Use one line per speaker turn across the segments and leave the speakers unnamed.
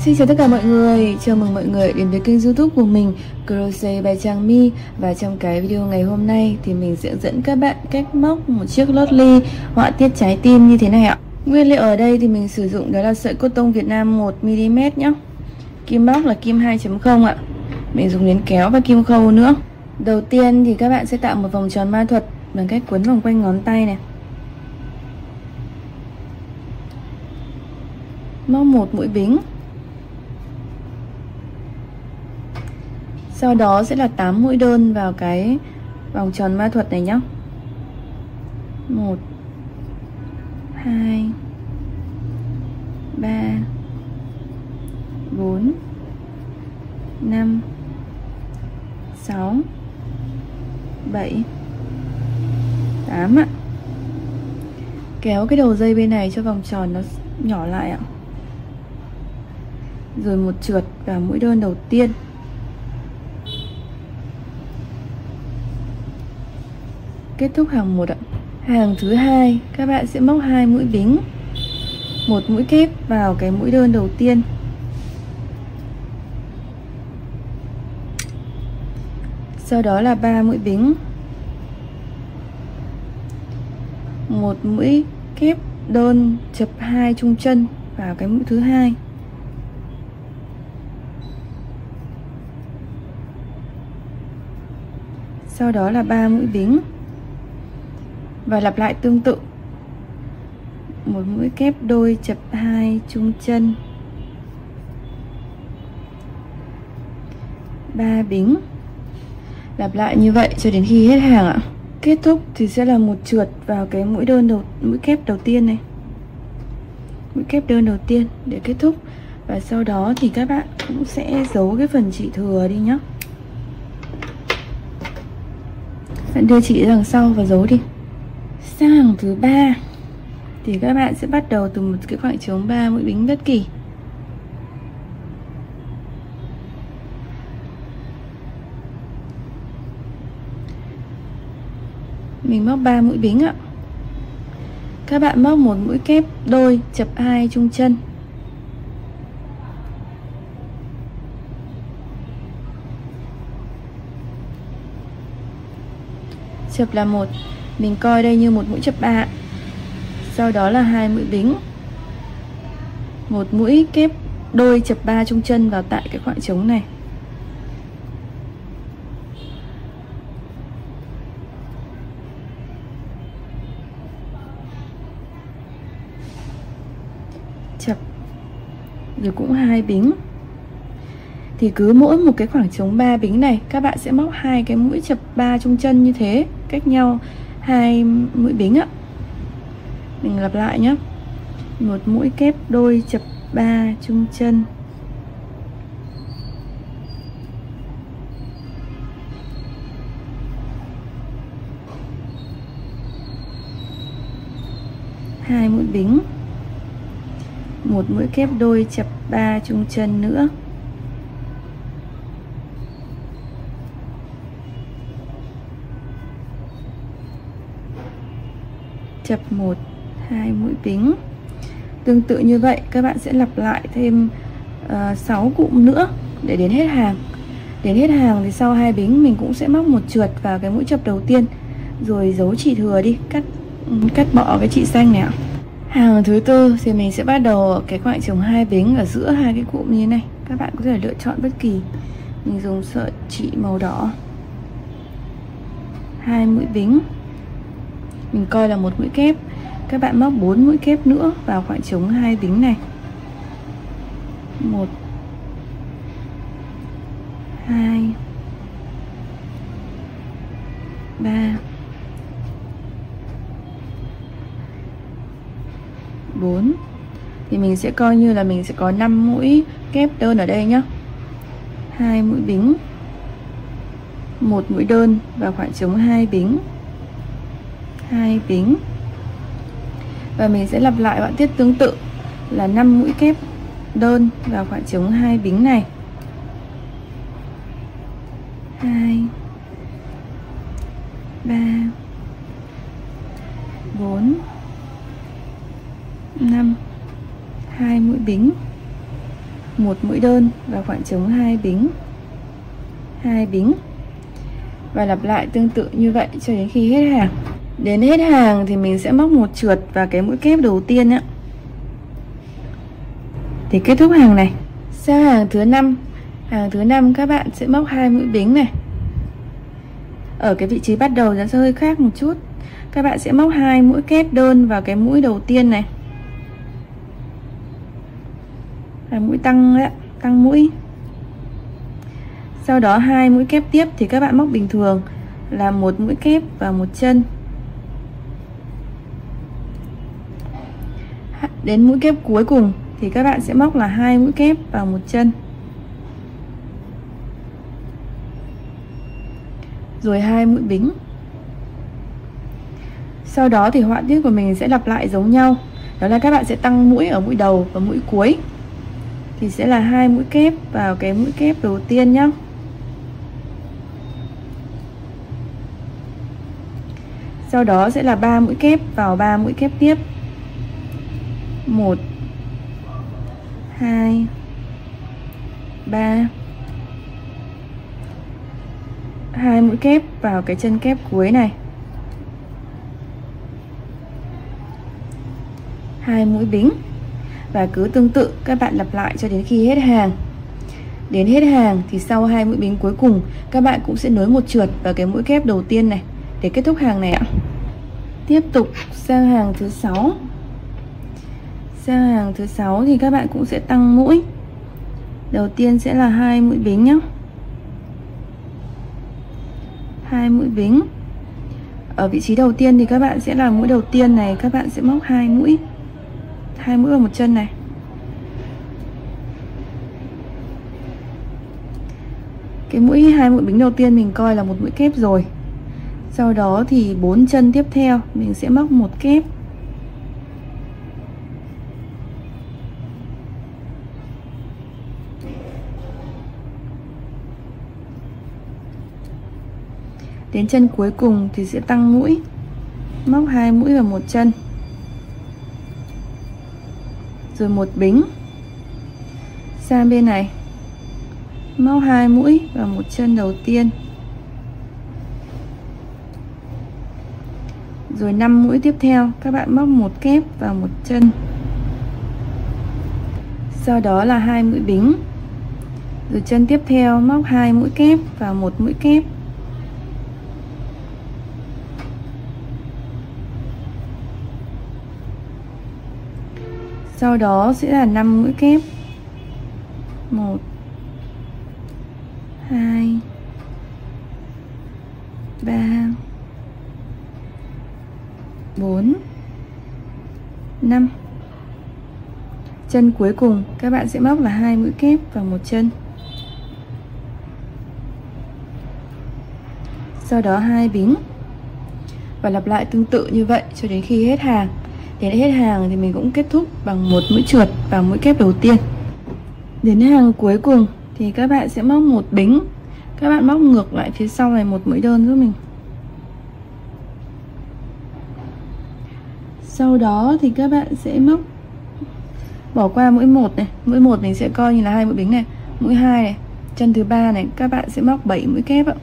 Xin chào tất cả mọi người, chào mừng mọi người đến với kênh YouTube của mình Crochet by Trang My. Và trong cái video ngày hôm nay thì mình sẽ dẫn các bạn cách móc một chiếc lót ly họa tiết trái tim như thế này ạ. Nguyên liệu ở đây thì mình sử dụng đó là sợi cốt tông Việt Nam 1mm nhé. Kim móc là kim 2.0 ạ. Mình dùng đến kéo và kim khâu nữa. Đầu tiên thì các bạn sẽ tạo một vòng tròn ma thuật bằng cách quấn vòng quanh ngón tay này. Móc một mũi bính. Sau đó sẽ là 8 mũi đơn vào cái vòng tròn ma thuật này nhé. 1 2 3 4 5 6 7 8 ạ. Kéo cái đầu dây bên này cho vòng tròn nó nhỏ lại ạ. Rồi một trượt vào mũi đơn đầu tiên. Kết thúc hàng 1 ạ. Hàng thứ hai các bạn sẽ móc 2 mũi bính, một mũi kép vào cái mũi đơn đầu tiên. Sau đó là 3 mũi bính, một mũi kép đơn chập 2 chung chân vào cái mũi thứ hai. Sau đó là 3 mũi bính và lặp lại tương tự. Một mũi kép đôi chập 2 chung chân, 3 bính. Lặp lại như vậy cho đến khi hết hàng ạ. Kết thúc thì sẽ là một trượt vào cái mũi kép đầu tiên này. Mũi kép đơn đầu tiên để kết thúc. Và sau đó thì các bạn cũng sẽ giấu cái phần chỉ thừa đi nhé. Bạn đưa chỉ đằng sau và giấu đi. Sang hàng thứ ba thì các bạn sẽ bắt đầu từ một cái khoảng trống 3 mũi bính bất kỳ. Mình móc 3 mũi bính ạ. Các bạn móc một mũi kép đôi chập 2 chung chân. Chập là 1, mình coi đây như một mũi chập 3. Sau đó là 2 mũi bính, một mũi kép đôi chập 3 chung chân vào tại cái khoảng trống này. Chập, rồi cũng 2 bính. Thì cứ mỗi một cái khoảng trống 3 bính này các bạn sẽ móc 2 cái mũi chập 3 chung chân như thế, cách nhau 2 mũi bính ạ. Mình lặp lại nhé. Một mũi kép đôi chập 3 chung chân, hai mũi bính, một mũi kép đôi chập 3 chung chân nữa, chập 1, 2 mũi bính. Tương tự như vậy các bạn sẽ lặp lại thêm 6 cụm nữa để đến hết hàng. Đến hết hàng thì sau 2 bính mình cũng sẽ móc một trượt vào cái mũi chập đầu tiên, rồi giấu chỉ thừa đi, cắt bỏ cái chỉ xanh này ạ. Hàng thứ tư thì mình sẽ bắt đầu ở cái khoảng trống 2 bính ở giữa hai cái cụm như thế này. Các bạn có thể lựa chọn bất kỳ. Mình dùng sợi chỉ màu đỏ. 2 mũi bính, mình coi là một mũi kép. Các bạn móc 4 mũi kép nữa vào khoảng trống 2 bính này. 1 2 3 4. Thì mình sẽ coi như là mình sẽ có 5 mũi kép đơn ở đây nhá. 2 mũi bính, một mũi đơn vào khoảng trống 2 bính, 2 bính. Và mình sẽ lặp lại họa tiết tương tự là 5 mũi kép đơn vào khoảng trống 2 bính này. 2 3 4 5, 2 mũi bính, một mũi đơn vào khoảng trống 2 bính và lặp lại tương tự như vậy cho đến khi hết hàng. Đến hết hàng thì mình sẽ móc một trượt vào cái mũi kép đầu tiên nhé, để kết thúc hàng này. Sang hàng thứ 5 các bạn sẽ móc 2 mũi bính này. Ở cái vị trí bắt đầu nó sẽ hơi khác một chút. Các bạn sẽ móc 2 mũi kép đơn vào cái mũi đầu tiên này, là mũi tăng đấy, tăng mũi. Sau đó 2 mũi kép tiếp thì các bạn móc bình thường là 1 mũi kép vào một chân. Đến mũi kép cuối cùng thì các bạn sẽ móc là 2 mũi kép vào một chân, rồi 2 mũi bính. Sau đó thì họa tiết của mình sẽ lặp lại giống nhau, đó là các bạn sẽ tăng mũi ở mũi đầu và mũi cuối thì sẽ là 2 mũi kép vào cái mũi kép đầu tiên nhé. Sau đó sẽ là 3 mũi kép vào 3 mũi kép tiếp. 1 2 3. 2 mũi kép vào cái chân kép cuối này. 2 mũi bính. Và cứ tương tự các bạn lặp lại cho đến khi hết hàng. Đến hết hàng thì sau 2 mũi bính cuối cùng các bạn cũng sẽ nối một trượt vào cái mũi kép đầu tiên này để kết thúc hàng này ạ. Tiếp tục sang hàng thứ 6. Sang hàng thứ 6 thì các bạn cũng sẽ tăng mũi. Đầu tiên sẽ là 2 mũi bính nhé. 2 mũi bính. Ở vị trí đầu tiên thì các bạn sẽ là mũi đầu tiên này, các bạn sẽ móc 2 mũi. 2 mũi vào một chân này. Cái mũi 2 mũi bính đầu tiên mình coi là một mũi kép rồi. Sau đó thì 4 chân tiếp theo mình sẽ móc một kép. Đến chân cuối cùng thì sẽ tăng mũi, móc 2 mũi vào một chân, rồi một bính. Sang bên này móc 2 mũi vào một chân đầu tiên, rồi 5 mũi tiếp theo các bạn móc một kép vào một chân. Sau đó là 2 mũi bính. Rồi chân tiếp theo móc 2 mũi kép vào một mũi kép. Sau đó sẽ là 5 mũi kép. 1 2 3 4 5. Chân cuối cùng các bạn sẽ móc là 2 mũi kép vào một chân. Sau đó 2 bính. Và lặp lại tương tự như vậy cho đến khi hết hàng. Đến hết hàng thì mình cũng kết thúc bằng một mũi trượt vào mũi kép đầu tiên. Đến hàng cuối cùng thì các bạn sẽ móc một bính. Các bạn móc ngược lại phía sau này một mũi đơn giúp mình. Sau đó thì các bạn sẽ móc, bỏ qua mũi 1 này. Mũi 1 mình sẽ coi như là 2 mũi bính này. Mũi 2 này, chân thứ 3 này, các bạn sẽ móc 7 mũi kép ạ.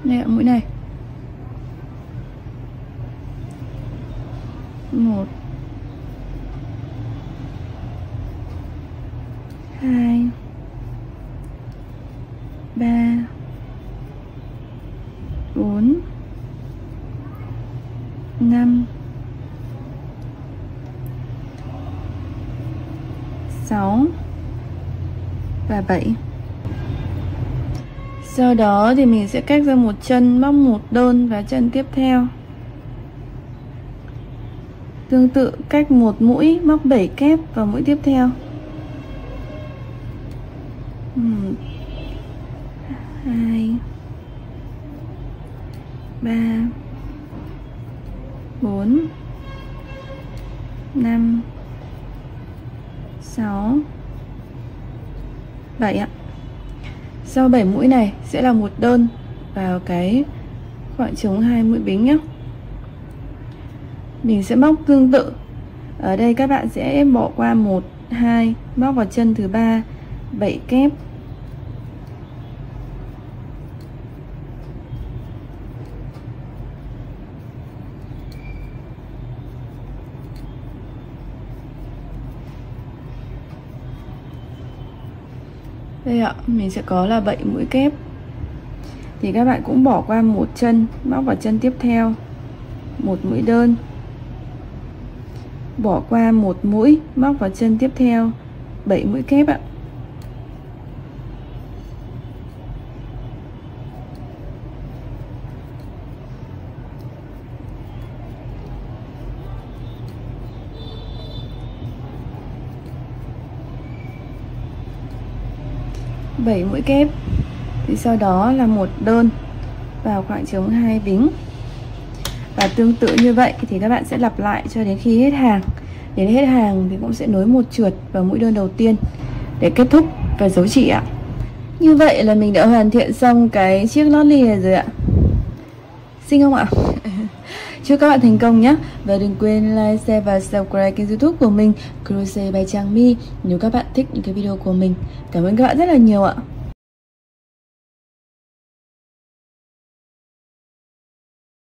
Đây ạ, mũi này. 1 2 3 4 5 6 và 7. Sau đó thì mình sẽ cách ra một chân, móc một đơn vào chân tiếp theo. Tương tự cách một mũi móc 7 kép vào mũi tiếp theo. 2 3 4 5 6 7 ạ. Sau 7 mũi này sẽ là một đơn vào cái khoảng trống 2 mũi bính nhé. Mình sẽ móc tương tự. Ở đây các bạn sẽ bỏ qua 1 2, móc vào chân thứ 3, 7 kép. Đây ạ, mình sẽ có là 7 mũi kép. Thì các bạn cũng bỏ qua một chân, móc vào chân tiếp theo, một mũi đơn. Bỏ qua một mũi, móc vào chân tiếp theo, 7 mũi kép ạ. Bảy mũi kép. Thì sau đó là một đơn vào khoảng trống 2 bính. Và tương tự như vậy thì các bạn sẽ lặp lại cho đến khi hết hàng. Đến hết hàng thì cũng sẽ nối một trượt vào mũi đơn đầu tiên để kết thúc và giấu chỉ ạ. Như vậy là mình đã hoàn thiện xong cái chiếc lót ly này rồi ạ. Xinh không ạ? Chúc các bạn thành công nhé. Và đừng quên like, share và subscribe kênh YouTube của mình Crochet by Trang My nếu các bạn thích những cái video của mình. Cảm ơn các bạn rất là nhiều ạ.